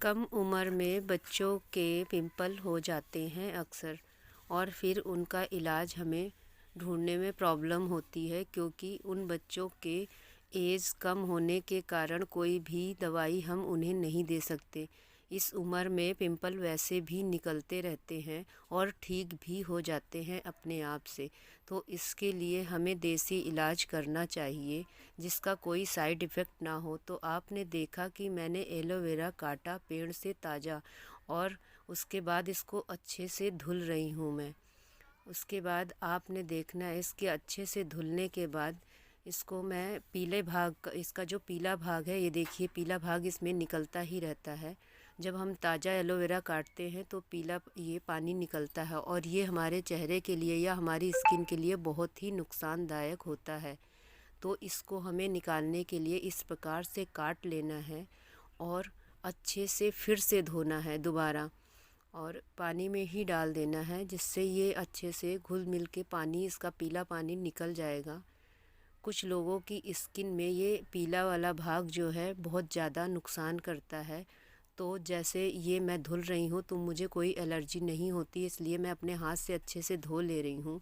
कम उम्र में बच्चों के पिंपल हो जाते हैं अक्सर। और फिर उनका इलाज हमें ढूंढने में प्रॉब्लम होती है, क्योंकि उन बच्चों के एज कम होने के कारण कोई भी दवाई हम उन्हें नहीं दे सकते। इस उम्र में पिंपल वैसे भी निकलते रहते हैं और ठीक भी हो जाते हैं अपने आप से। तो इसके लिए हमें देसी इलाज करना चाहिए जिसका कोई साइड इफ़ेक्ट ना हो। तो आपने देखा कि मैंने एलोवेरा काटा पेड़ से ताज़ा, और उसके बाद इसको अच्छे से धुल रही हूँ मैं। उसके बाद आपने देखना है, इसके अच्छे से धुलने के बाद इसको मैं पीले भाग का, इसका जो पीला भाग है, ये देखिए पीला भाग इसमें निकलता ही रहता है। जब हम ताज़ा एलोवेरा काटते हैं तो पीला ये पानी निकलता है, और ये हमारे चेहरे के लिए या हमारी स्किन के लिए बहुत ही नुकसानदायक होता है। तो इसको हमें निकालने के लिए इस प्रकार से काट लेना है और अच्छे से फिर से धोना है दोबारा, और पानी में ही डाल देना है, जिससे ये अच्छे से घुल मिल के पानी, इसका पीला पानी निकल जाएगा। कुछ लोगों की स्किन में ये पीला वाला भाग जो है बहुत ज़्यादा नुकसान करता है। तो जैसे ये मैं धुल रही हूँ तो मुझे कोई एलर्जी नहीं होती, इसलिए मैं अपने हाथ से अच्छे से धो ले रही हूँ।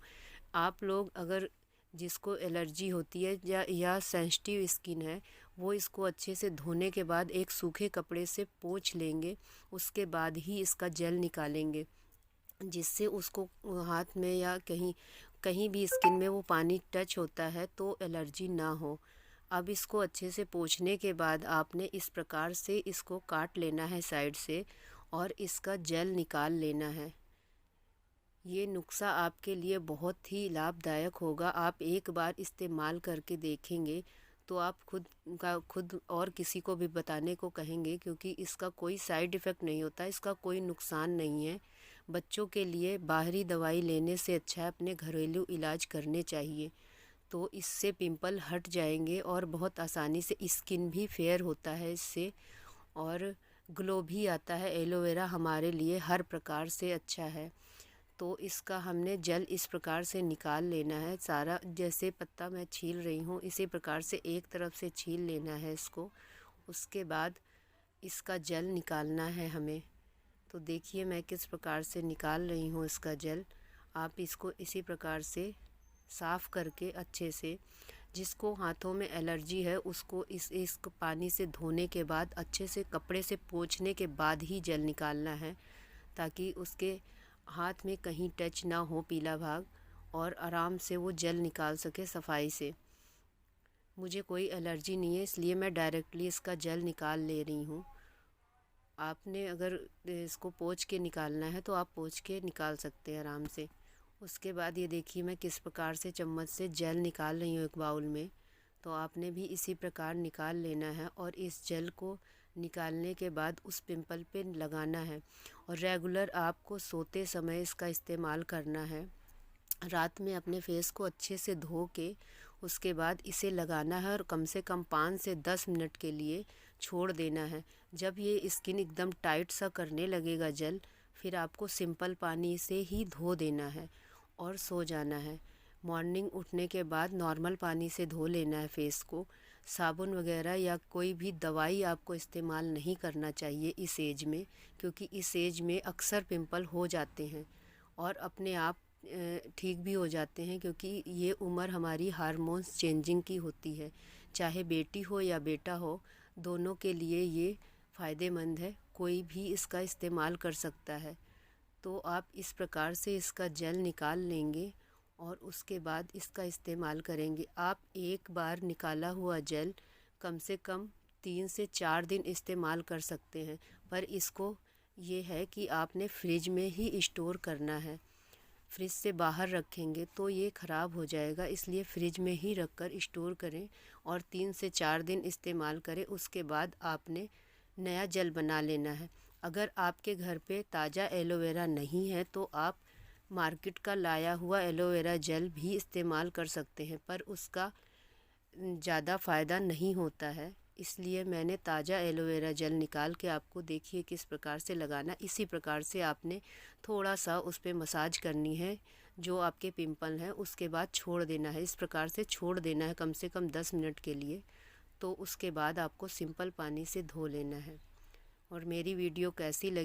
आप लोग अगर जिसको एलर्जी होती है या सेंसिटिव स्किन है, वो इसको अच्छे से धोने के बाद एक सूखे कपड़े से पोंछ लेंगे। उसके बाद ही इसका जेल निकालेंगे, जिससे उसको हाथ में या कहीं कहीं भी स्किन में वो पानी टच होता है तो एलर्जी ना हो। अब इसको अच्छे से पोंछने के बाद आपने इस प्रकार से इसको काट लेना है साइड से, और इसका जेल निकाल लेना है। ये नुस्खा आपके लिए बहुत ही लाभदायक होगा। आप एक बार इस्तेमाल करके देखेंगे तो आप खुद और किसी को भी बताने को कहेंगे, क्योंकि इसका कोई साइड इफ़ेक्ट नहीं होता, इसका कोई नुकसान नहीं है। बच्चों के लिए बाहरी दवाई लेने से अच्छा है अपने घरेलू इलाज करने चाहिए। तो इससे पिंपल हट जाएंगे और बहुत आसानी से स्किन भी फेयर होता है इससे, और ग्लो भी आता है। एलोवेरा हमारे लिए हर प्रकार से अच्छा है। तो इसका हमने जल इस प्रकार से निकाल लेना है सारा, जैसे पत्ता मैं छील रही हूँ इसी प्रकार से एक तरफ से छील लेना है इसको। उसके बाद इसका जल निकालना है हमें। तो देखिए मैं किस प्रकार से निकाल रही हूँ इसका जल। आप इसको इसी प्रकार से साफ़ करके अच्छे से, जिसको हाथों में एलर्जी है उसको इस पानी से धोने के बाद अच्छे से कपड़े से पोंछने के बाद ही जल निकालना है, ताकि उसके हाथ में कहीं टच ना हो पीला भाग, और आराम से वो जल निकाल सके सफाई से। मुझे कोई एलर्जी नहीं है, इसलिए मैं डायरेक्टली इसका जल निकाल ले रही हूँ। आपने अगर इसको पोंछ के निकालना है तो आप पोंछ के निकाल सकते हैं आराम से। उसके बाद ये देखिए मैं किस प्रकार से चम्मच से जेल निकाल रही हूँ एक बाउल में। तो आपने भी इसी प्रकार निकाल लेना है, और इस जेल को निकालने के बाद उस पिंपल पे लगाना है। और रेगुलर आपको सोते समय इसका इस्तेमाल करना है। रात में अपने फेस को अच्छे से धो के उसके बाद इसे लगाना है, और कम से कम 5 से 10 मिनट के लिए छोड़ देना है। जब ये स्किन एकदम टाइट सा करने लगेगा जल, फिर आपको सिंपल पानी से ही धो देना है और सो जाना है। मॉर्निंग उठने के बाद नॉर्मल पानी से धो लेना है फेस को। साबुन वगैरह या कोई भी दवाई आपको इस्तेमाल नहीं करना चाहिए इस एज में, क्योंकि इस एज में अक्सर पिंपल हो जाते हैं और अपने आप ठीक भी हो जाते हैं, क्योंकि ये उम्र हमारी हार्मोन्स चेंजिंग की होती है। चाहे बेटी हो या बेटा हो, दोनों के लिए ये फ़ायदेमंद है, कोई भी इसका इस्तेमाल कर सकता है। तो आप इस प्रकार से इसका जेल निकाल लेंगे और उसके बाद इसका इस्तेमाल करेंगे। आप एक बार निकाला हुआ जेल कम से कम 3 से 4 दिन इस्तेमाल कर सकते हैं, पर इसको ये है कि आपने फ्रिज में ही स्टोर करना है। फ्रिज से बाहर रखेंगे तो ये ख़राब हो जाएगा, इसलिए फ्रिज में ही रख कर स्टोर करें और 3 से 4 दिन इस्तेमाल करें। उसके बाद आपने नया जेल बना लेना है। अगर आपके घर पे ताज़ा एलोवेरा नहीं है तो आप मार्केट का लाया हुआ एलोवेरा जेल भी इस्तेमाल कर सकते हैं, पर उसका ज़्यादा फ़ायदा नहीं होता है। इसलिए मैंने ताज़ा एलोवेरा जेल निकाल के आपको देखिए किस प्रकार से लगाना। इसी प्रकार से आपने थोड़ा सा उस पर मसाज करनी है जो आपके पिंपल हैं, उसके बाद छोड़ देना है। इस प्रकार से छोड़ देना है कम से कम 10 मिनट के लिए। तो उसके बाद आपको सिंपल पानी से धो लेना है। और मेरी वीडियो कैसी लगी